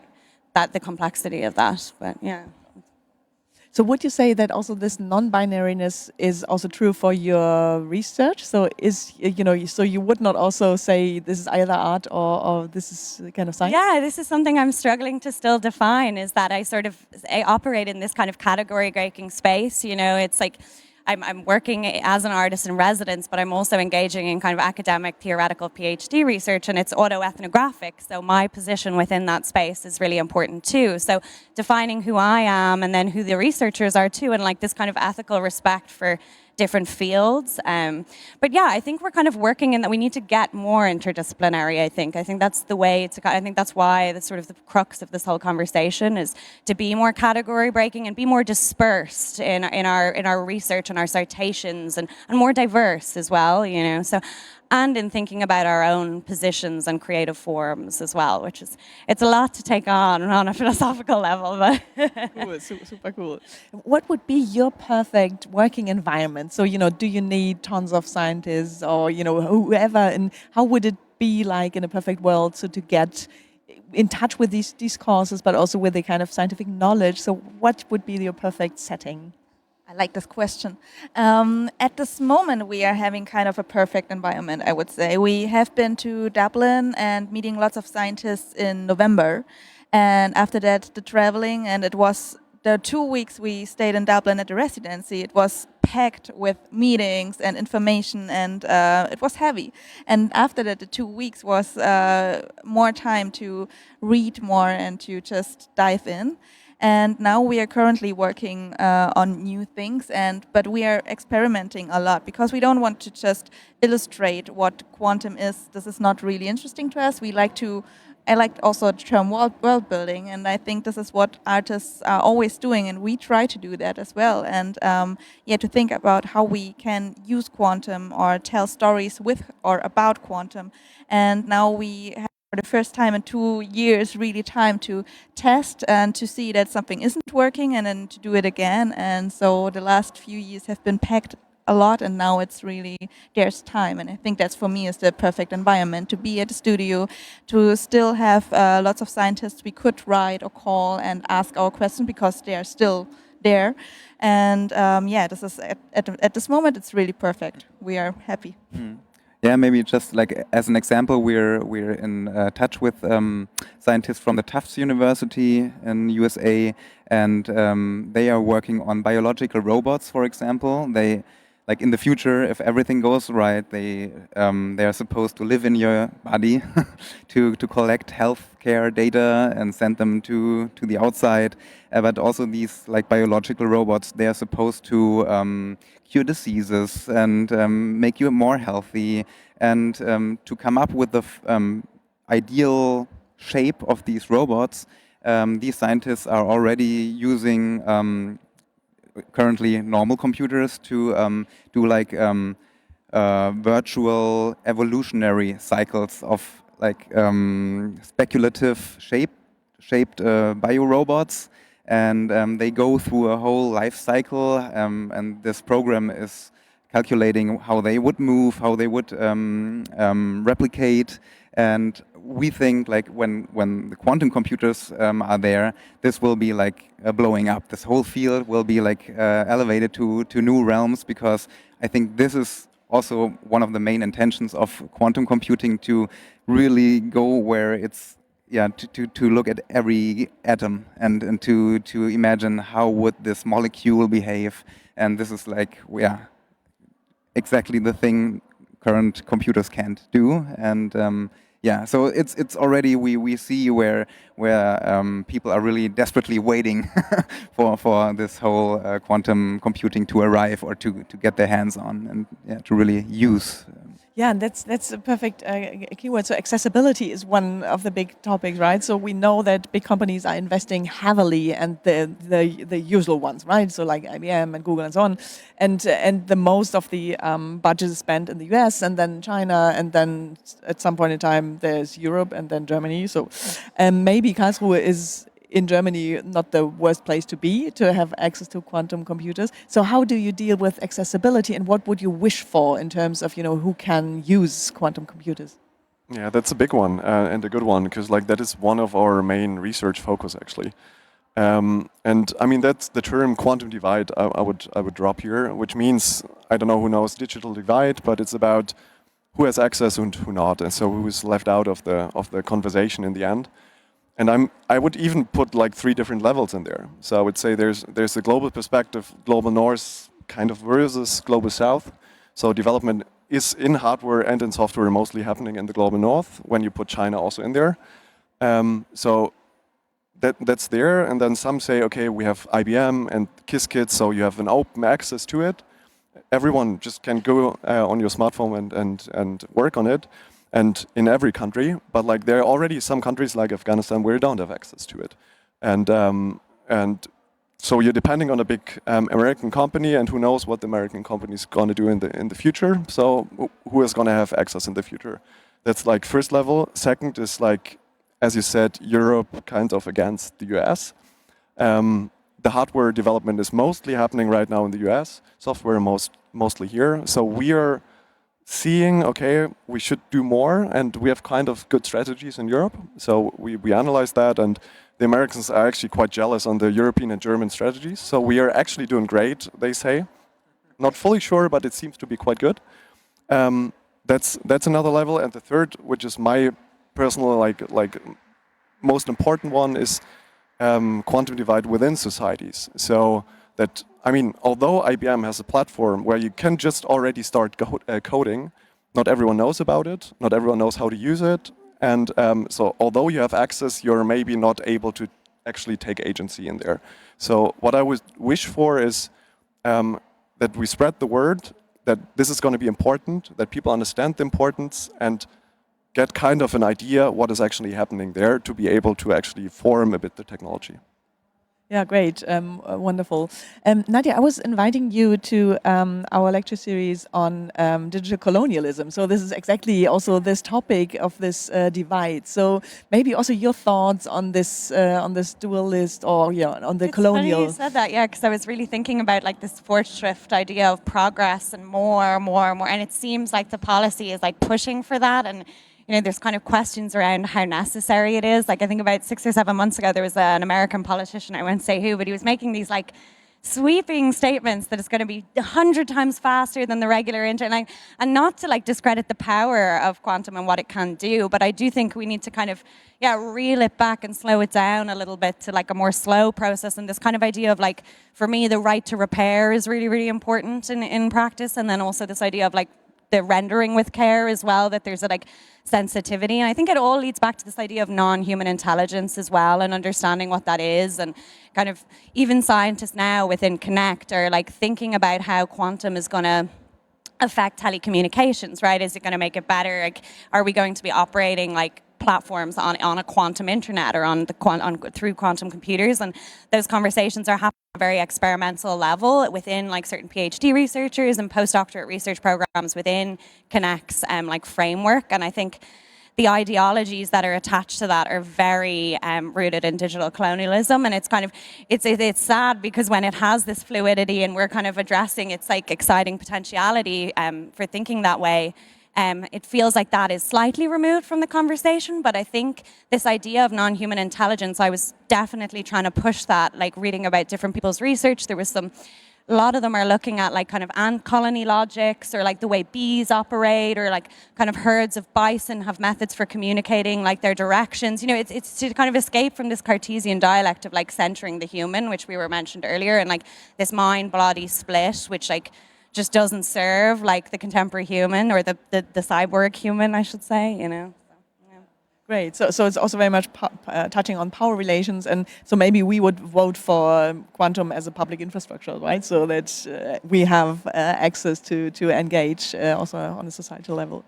that, the complexity of that. But yeah.
So would you say that also this non-binariness is also true for your research? So is, you know, so you would not also say this is either art or this is kind of science?
Yeah, this is something I'm struggling to still define, is that I operate in this kind of category breaking space. You know, it's like I'm working as an artist in residence, but I'm also engaging in kind of academic theoretical PhD research, and it's autoethnographic. So my position within that space is really important too. So defining who I am and then who the researchers are too, and like this kind of ethical respect for different fields. But yeah, I think we're kind of working in that we need to get more interdisciplinary, I think. I think that's the way to, I think that's why that's sort of the crux of this whole conversation, is to be more category breaking and be more dispersed in our research and our citations, and more diverse as well, you know. So, and in thinking about our own positions and creative forms as well, which is, it's a lot to take on a philosophical level. But
Cool, super cool. What would be your perfect working environment? So, you know, do you need tons of scientists or, you know, whoever, and how would it be like in a perfect world, so to get in touch with these causes, but also with the kind of scientific knowledge? So what would be your perfect setting?
I like this question. At this moment, we are having kind of a perfect environment, I would say. We have been to Dublin and meeting lots of scientists in November. And after that, the traveling, and it was the 2 weeks we stayed in Dublin at the residency, it was packed with meetings and information, and it was heavy. And after that, the 2 weeks was more time to read more and to just dive in. And now we are currently working on new things, but we are experimenting a lot, because we don't want to just illustrate what quantum is. This is not really interesting to us. I like also the term world building, and I think this is what artists are always doing, and we try to do that as well. And to think about how we can use quantum or tell stories with or about quantum. And now we have, for the first time in 2 years, really time to test and to see that something isn't working, and then to do it again. And so the last few years have been packed a lot, and now it's really, there's time. And I think that's, for me, is the perfect environment, to be at the studio, to still have lots of scientists we could write or call and ask our questions, because they are still there. And this is at this moment, it's really perfect. We are happy.
Yeah, maybe just like as an example, we're in touch with scientists from the Tufts University in USA, and they are working on biological robots, for example. They, like in the future, if everything goes right, they are supposed to live in your body to collect healthcare data and send them to the outside. But also these like biological robots, they are supposed to cure diseases and make you more healthy, and to come up with the ideal shape of these robots. These scientists are already using currently normal computers to do like virtual evolutionary cycles of like speculative shaped biorobots, and they go through a whole life cycle, and this program is calculating how they would move, how they would replicate, And we think like when the quantum computers are there, this will be like blowing up. This whole field will be like elevated to new realms, because I think this is also one of the main intentions of quantum computing, to really go where it's to look at every atom and to imagine how would this molecule behave. And this is like exactly the thing current computers can't do. And so it's already we see where people are really desperately waiting for this whole quantum computing to arrive, or to get their hands on, and to really use.
Yeah, and that's a perfect keyword. So accessibility is one of the big topics, right? So we know that big companies are investing heavily, and the usual ones, right? So like IBM and Google and so on, and the most of the budget is spent in the US, and then China, and then at some point in time there's Europe, and then Germany. So maybe Karlsruhe is, in Germany, not the worst place to be to have access to quantum computers. So how do you deal with accessibility, and what would you wish for in terms of who can use quantum computers?
Yeah, that's a big one and a good one, because like that is one of our main research focus actually. And I mean that's the term quantum divide I would drop here, which means, I don't know who knows digital divide, but it's about who has access and who not, and so who is left out of the conversation in the end. And I would even put like 3 different levels in there. So I would say there's a global perspective, global north kind of versus global south. So development is in hardware and in software mostly happening in the global north, when you put China also in there. So that's there. And then some say, okay, we have IBM and Qiskit, so you have an open access to it. Everyone just can go on your smartphone and work on it. And in every country, but like there are already some countries like Afghanistan where you don't have access to it, and so you're depending on a big American company, and who knows what the American company is going to do in the future. So who is going to have access in the future? That's like first level. Second is like, as you said, Europe kind of against the US. The hardware development is mostly happening right now in the US. Software mostly here. So we are seeing, okay, we should do more, and we have kind of good strategies in Europe. So we analyze that, and the Americans are actually quite jealous on the European and German strategies. So we are actually doing great, they say. Not fully sure, but it seems to be quite good. That's another level. And the third, which is my personal like most important one, is quantum divide within societies. So that, I mean, although IBM has a platform where you can just already start coding, not everyone knows about it, not everyone knows how to use it, and so although you have access, you're maybe not able to actually take agency in there. So what I would wish for is that we spread the word that this is going to be important, that people understand the importance, and get kind of an idea what is actually happening there, to be able to actually form a bit the technology.
Yeah, great. Wonderful. Nadia, I was inviting you to our lecture series on digital colonialism. So this is exactly also this topic of this divide. So maybe also your thoughts on this dualist, or on the colonial.
Funny you said that, yeah, because I was really thinking about like this Fortschritt idea of progress and more, and it seems like the policy is like pushing for that, and there's kind of questions around how necessary it is. Like I think about 6 or 7 months ago, there was an American politician, I won't say who, but he was making these like sweeping statements that it's going to be 100 times faster than the regular internet. And not to like discredit the power of quantum and what it can do, but I do think we need to kind of reel it back and slow it down a little bit to like a more slow process. And this kind of idea of like, for me, the right to repair is really, really important in practice. And then also this idea of like the rendering with care as well, that there's a like sensitivity. And I think it all leads back to this idea of non-human intelligence as well, and understanding what that is. And kind of even scientists now within Connect are like thinking about how quantum is going to affect telecommunications, right? Is it going to make it better? Like, are we going to be operating like platforms on a quantum internet or through quantum computers? And those conversations are happening at a very experimental level within like certain PhD researchers and postdoctorate research programs within Connect's like framework. And I think the ideologies that are attached to that are very rooted in digital colonialism. And it's kind of, it's sad because when it has this fluidity and we're kind of addressing its like exciting potentiality for thinking that way, It feels like that is slightly removed from the conversation, but I think this idea of non-human intelligence, I was definitely trying to push that, like reading about different people's research. There was a lot of them are looking at like kind of ant colony logics, or like the way bees operate, or like kind of herds of bison have methods for communicating like their directions. You know, it's to kind of escape from this Cartesian dialect of like centering the human, which we were mentioned earlier, and like this mind-body split, which like just doesn't serve like the contemporary human, or the cyborg human, I should say, you know.
Great. So it's also very much touching on power relations, and so maybe we would vote for quantum as a public infrastructure, right? So that we have access to engage also on a societal level.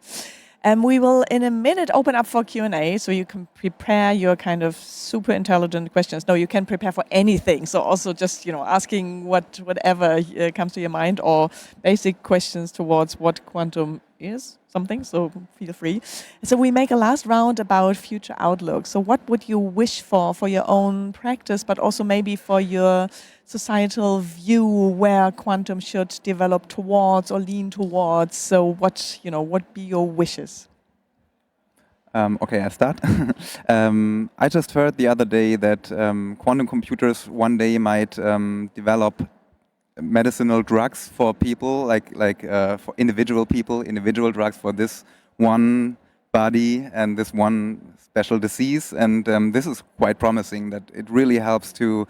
And we will, in a minute, open up for Q&A, so you can prepare your kind of super intelligent questions. No, you can prepare for anything. So also just, you know, asking whatever comes to your mind, or basic questions towards what quantum is, something, so feel free. So we make a last round about future outlook. So what would you wish for your own practice, but also maybe for your societal view where quantum should develop towards or lean towards? So what be your wishes?
Okay, I start. I just heard the other day that quantum computers one day might develop medicinal drugs for people, like for individual people, individual drugs for this one body and this one special disease. And this is quite promising, that it really helps to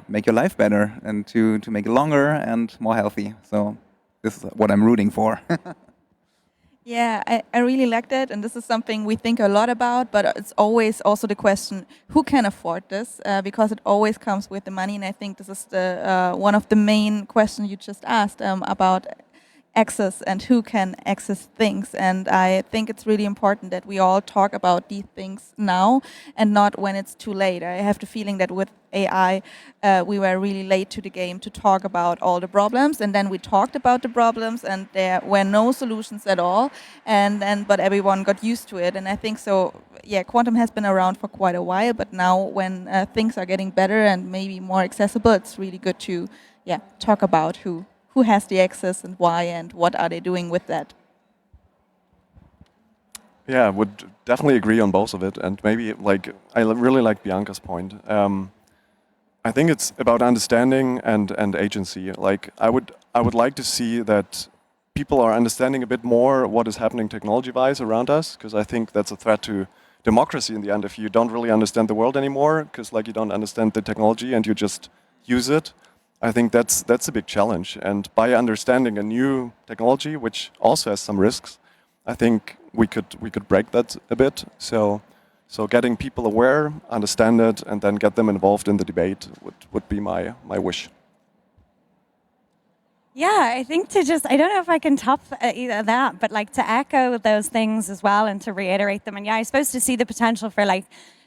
make your life better and to make it longer and more healthy. So this is what I'm rooting for.
Yeah, I really like that, and this is something we think a lot about, but it's always also the question, who can afford this? Because it always comes with the money, and I think this is the one of the main questions you just asked about access and who can access things. And I think it's really important that we all talk about these things now and not when it's too late. I have the feeling that with AI, we were really late to the game to talk about all the problems, and then we talked about the problems and there were no solutions at all, but everyone got used to it. And I think so, yeah, quantum has been around for quite a while, but now when things are getting better and maybe more accessible, it's really good to talk about who has the access and why and what are they doing with that.
Yeah, I would definitely agree on both of it, and maybe like I really like Bianca's point. I think it's about understanding and agency. Like I would like to see that people are understanding a bit more what is happening technology-wise around us, because I think that's a threat to democracy in the end. If you don't really understand the world anymore, because like you don't understand the technology and you just use it, I think that's a big challenge. And by understanding a new technology, which also has some risks, I think we could break that a bit. So getting people aware, understand it, and then get them involved in the debate would be my wish.
Yeah, I think I don't know if I can top either that, but like to echo those things as well and to reiterate them. And yeah, I suppose to see the potential for like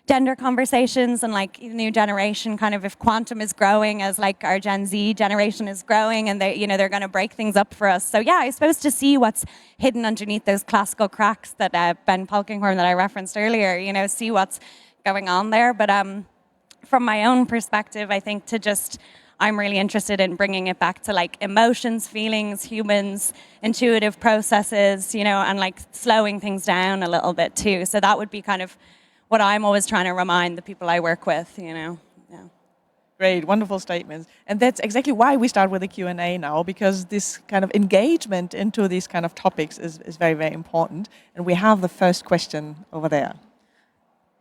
gender conversations and like new generation, kind of if quantum is growing as like our Gen Z generation is growing, and they're going to break things up for us. So yeah, I suppose to see what's hidden underneath those classical cracks that Ben Polkinghorne that I referenced earlier, see what's going on there. But from my own perspective, I think I'm really interested in bringing it back to like emotions, feelings, humans, intuitive processes, and like slowing things down a little bit too. So that would be kind of what I'm always trying to remind the people I work with, Yeah.
Great, wonderful statements. And that's exactly why we start with the Q&A now, because this kind of engagement into these kind of topics is very, very important. And we have the first question over there.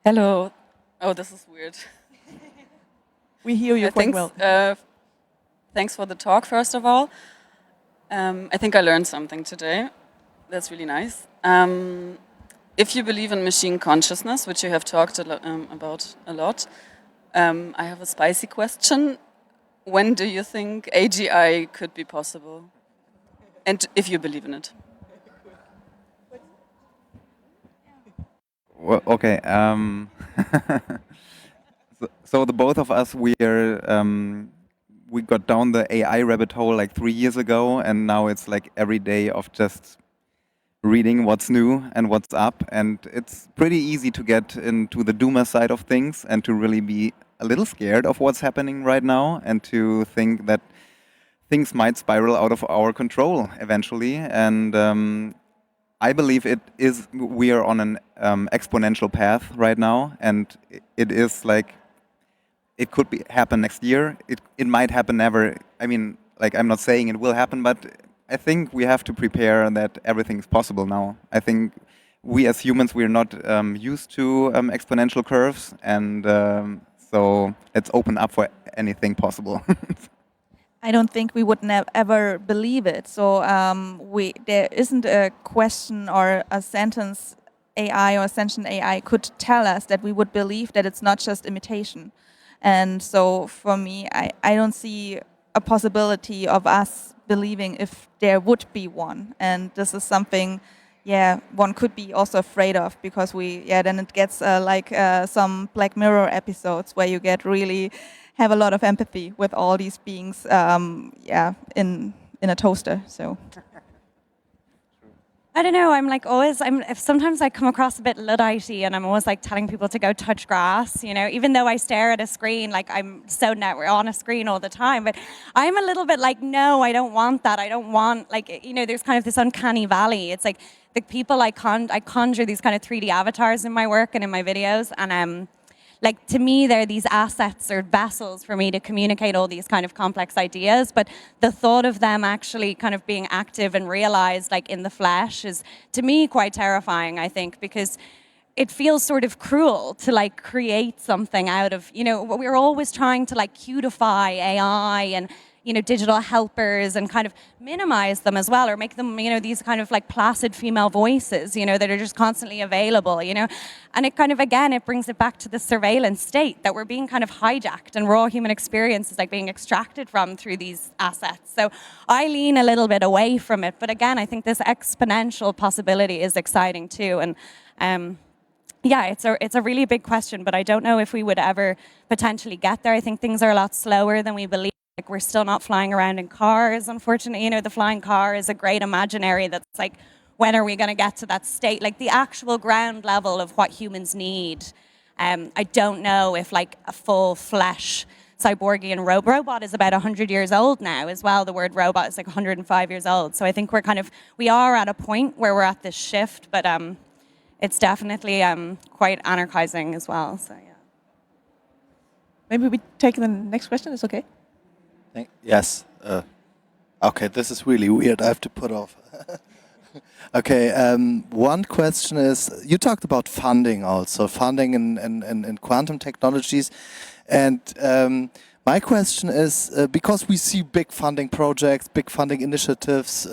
Hello. Oh, this is weird.
We hear you quite well.
Thanks for the talk, first of all. I think I learned something today. That's really nice. If you believe in machine consciousness, which you have talked about a lot, I have a spicy question. When do you think AGI could be possible? And if you believe in it?
Well, okay. So the both of us, we got down the AI rabbit hole like 3 years ago, and now it's like every day of just reading what's new and what's up, and it's pretty easy to get into the doomer side of things and to really be a little scared of what's happening right now and to think that things might spiral out of our control eventually. And I believe it is. We are on an exponential path right now, and it is like it could happen next year. It might happen never. I mean, like I'm not saying it will happen, but I think we have to prepare that everything is possible now. I think we as humans we're not used to exponential curves, and so let's open up for anything possible.
I don't think we would ever believe it. So there isn't a question or a sentence AI or sentient AI could tell us that we would believe that it's not just imitation. And so for me, I don't see a possibility of us believing if there would be one. And this is something, yeah, one could be also afraid of, because then it gets like some Black Mirror episodes where you get really have a lot of empathy with all these beings, in a toaster. So.
I don't know. I'm like always. Sometimes I come across a bit Luddite-y, and I'm always like telling people to go touch grass. You know, even though I stare at a screen, like I'm so we're on a screen all the time. But I'm a little bit like, no, I don't want that. I don't want there's kind of this uncanny valley. It's like the people I conjure these kind of 3D avatars in my work and in my videos, and like to me, they're these assets or vessels for me to communicate all these kind of complex ideas. But the thought of them actually kind of being active and realized like in the flesh is to me quite terrifying, I think, because it feels sort of cruel to like create something out of, we're always trying to like codify AI and, digital helpers and kind of minimize them as well, or make them, these kind of like placid female voices, that are just constantly available, And it kind of, again, it brings it back to the surveillance state that we're being kind of hijacked and raw human experience is like being extracted from through these assets. So I lean a little bit away from it. But again, I think this exponential possibility is exciting too. And it's a really big question, but I don't know if we would ever potentially get there. I think things are a lot slower than we believe. Like we're still not flying around in cars, unfortunately. The flying car is a great imaginary that's like, when are we going to get to that state? Like the actual ground level of what humans need. I don't know if like a full flesh cyborgian robot is about 100 years old now as well. The word robot is like 105 years old. So I think we are at a point where we're at this shift, but it's definitely quite anarchizing as well. So yeah.
Maybe we take the next question. It's okay.
Yes. Okay, this is really weird. I have to put off. Okay, one question is, you talked about funding also, funding in quantum technologies. And my question is, because we see big funding projects, big funding initiatives,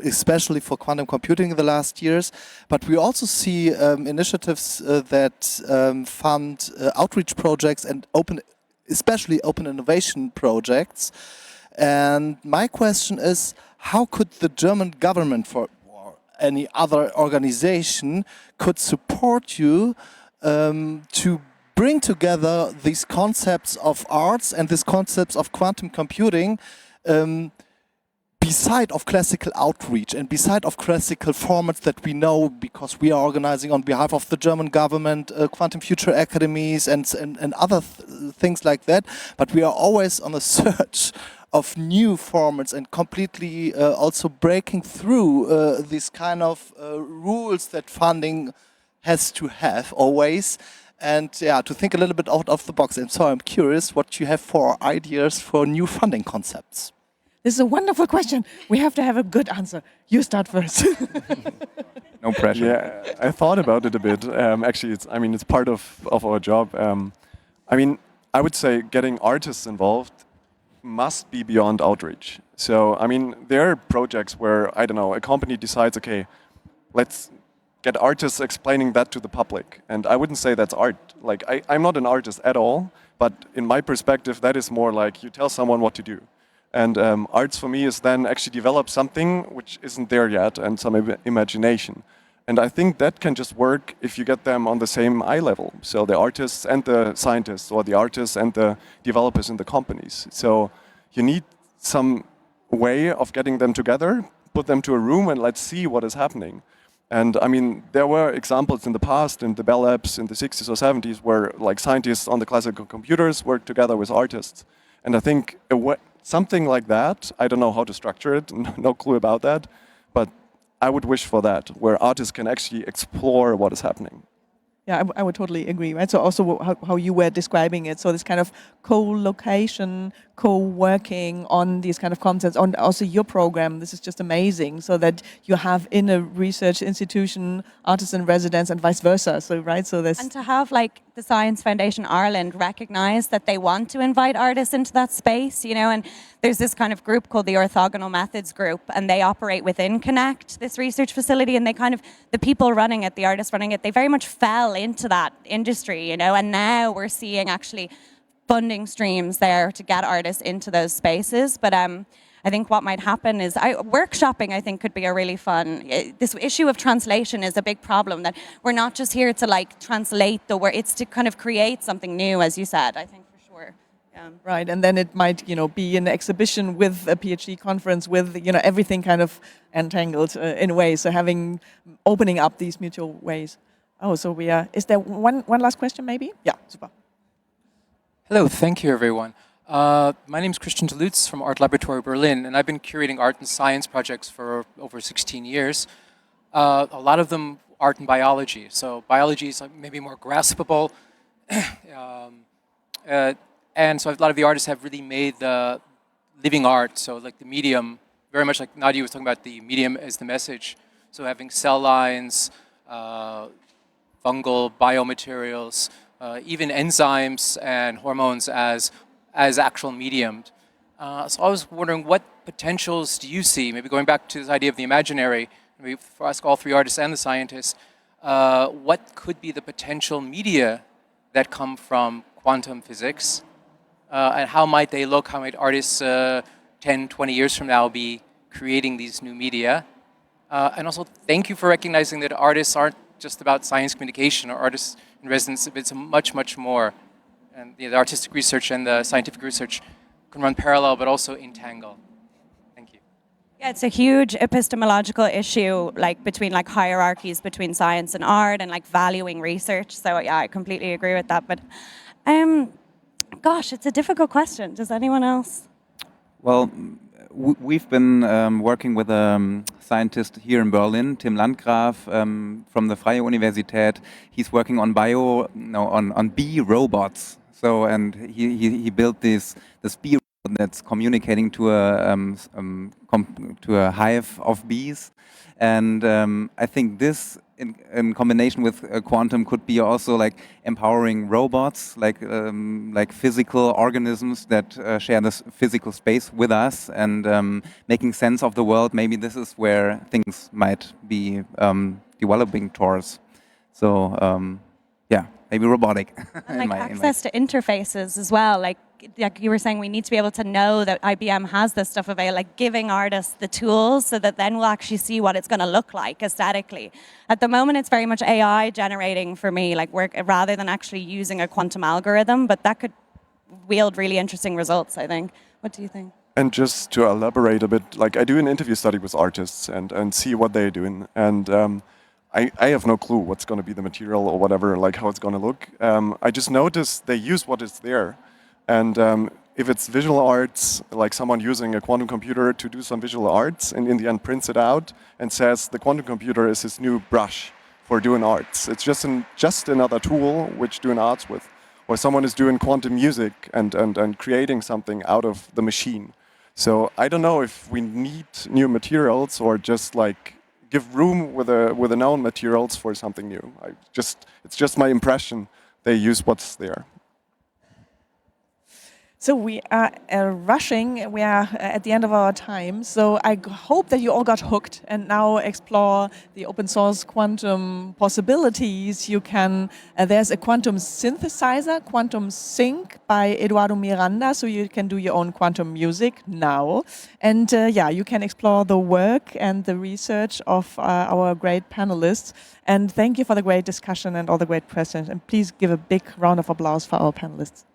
especially for quantum computing in the last years, but we also see initiatives that fund outreach projects and especially open innovation projects. And my question is, how could the German government or any other organization could support you to bring together these concepts of arts and these concepts of quantum computing beside of classical outreach and beside of classical formats that we know, because we are organizing on behalf of the German government, quantum future academies and other things like that. But we are always on a search of new formats and completely also breaking through these kind of rules that funding has to have always. And to think a little bit out of the box. And so I'm curious what you have for ideas for new funding concepts.
This is a wonderful question. We have to have a good answer. You start first.
No pressure.
Yeah, I thought about it a bit. Actually, it's part of our job. I would say getting artists involved must be beyond outreach. So, there are projects where, I don't know, a company decides, okay, let's get artists explaining that to the public. And I wouldn't say that's art. Like, I'm not an artist at all, but in my perspective, that is more like you tell someone what to do. And arts for me is then actually develop something which isn't there yet and some imagination. And I think that can just work if you get them on the same eye level. So the artists and the scientists, or the artists and the developers in the companies. So you need some way of getting them together, put them to a room and let's see what is happening. And there were examples in the past, in the Bell Labs in the 60s or 70s, where like scientists on the classical computers worked together with artists. And I think something like that, I don't know how to structure it, no clue about that, but I would wish for that, where artists can actually explore what is happening.
Yeah, I would totally agree, right? So also how you were describing it, so this kind of co-location, co-working on these kind of concepts, on also your program, this is just amazing, so that you have in a research institution artists in residence and vice versa, so right, so there's...
And to have like the Science Foundation Ireland recognise that they want to invite artists into that space, you know, and there's this kind of group called the Orthogonal Methods Group, and they operate within Connect, this research facility, and they kind of, the people running it, the artists running it, they very much fell into that industry, you know, and now we're seeing actually funding streams there to get artists into those spaces. But I think what might happen is workshopping, I think, could be a really fun. This issue of translation is a big problem, that we're not just here to like translate the word, it's to kind of create something new, as you said, I think for sure. Yeah.
Right, and then it might, you know, be an exhibition with a PhD conference with, you know, everything kind of entangled in a way. So opening up these mutual ways. Oh, so we are, is there one last question maybe? Yeah, super.
Hello, thank you everyone. My name is Christian Delutz from Art Laboratory Berlin, and I've been curating art and science projects for over 16 years. A lot of them art and biology, so biology is maybe more graspable. And so a lot of the artists have really made the living art, so like the medium, very much like Nadia was talking about the medium as the message. So having cell lines, fungal biomaterials, even enzymes and hormones as actual mediums. So I was wondering, what potentials do you see, maybe going back to this idea of the imaginary, maybe for us all three artists and the scientists, what could be the potential media that come from quantum physics? And how might they look, how might artists 10, 20 years from now be creating these new media? And also, thank you for recognizing that artists aren't just about science communication or artists in residence, it's much, much more. And the artistic research and the scientific research can run parallel, but also entangle. Thank you.
Yeah, it's a huge epistemological issue, like between like hierarchies between science and art, and like valuing research. So yeah, I completely agree with that. But gosh, it's a difficult question. Does anyone else?
Well, we've been working with a scientist here in Berlin, Tim Landgraf, from the Freie Universität. He's working on on bee robots. So, and he built this bee robot that's communicating to a hive of bees. And I think this, in combination with quantum, could be also like empowering robots, like physical organisms that share this physical space with us, and making sense of the world. Maybe this is where things might be developing towards. So yeah, maybe robotic.
And like access to interfaces as well. Like you were saying, we need to be able to know that IBM has this stuff available, like giving artists the tools so that then we'll actually see what it's going to look like aesthetically. At the moment, it's very much AI generating for me, like work rather than actually using a quantum algorithm, but that could wield really interesting results, I think. What do you think?
And just to elaborate a bit, like I do an interview study with artists and see what they're doing. And I have no clue what's going to be the material or whatever, like how it's going to look. I just noticed they use what is there. And if it's visual arts, like someone using a quantum computer to do some visual arts and in the end prints it out and says the quantum computer is his new brush for doing arts. It's just another tool which doing arts with. Or someone is doing quantum music and creating something out of the machine. So I don't know if we need new materials or just like give room with the known materials for something new. It's just my impression they use what's there.
So we are rushing, we are at the end of our time, so I hope that you all got hooked and now explore the open source quantum possibilities. You can, there's a quantum synthesizer, Quantum Sync by Eduardo Miranda, so you can do your own quantum music now. And yeah, you can explore the work and the research of our great panelists. And thank you for the great discussion and all the great questions. And please give a big round of applause for our panelists.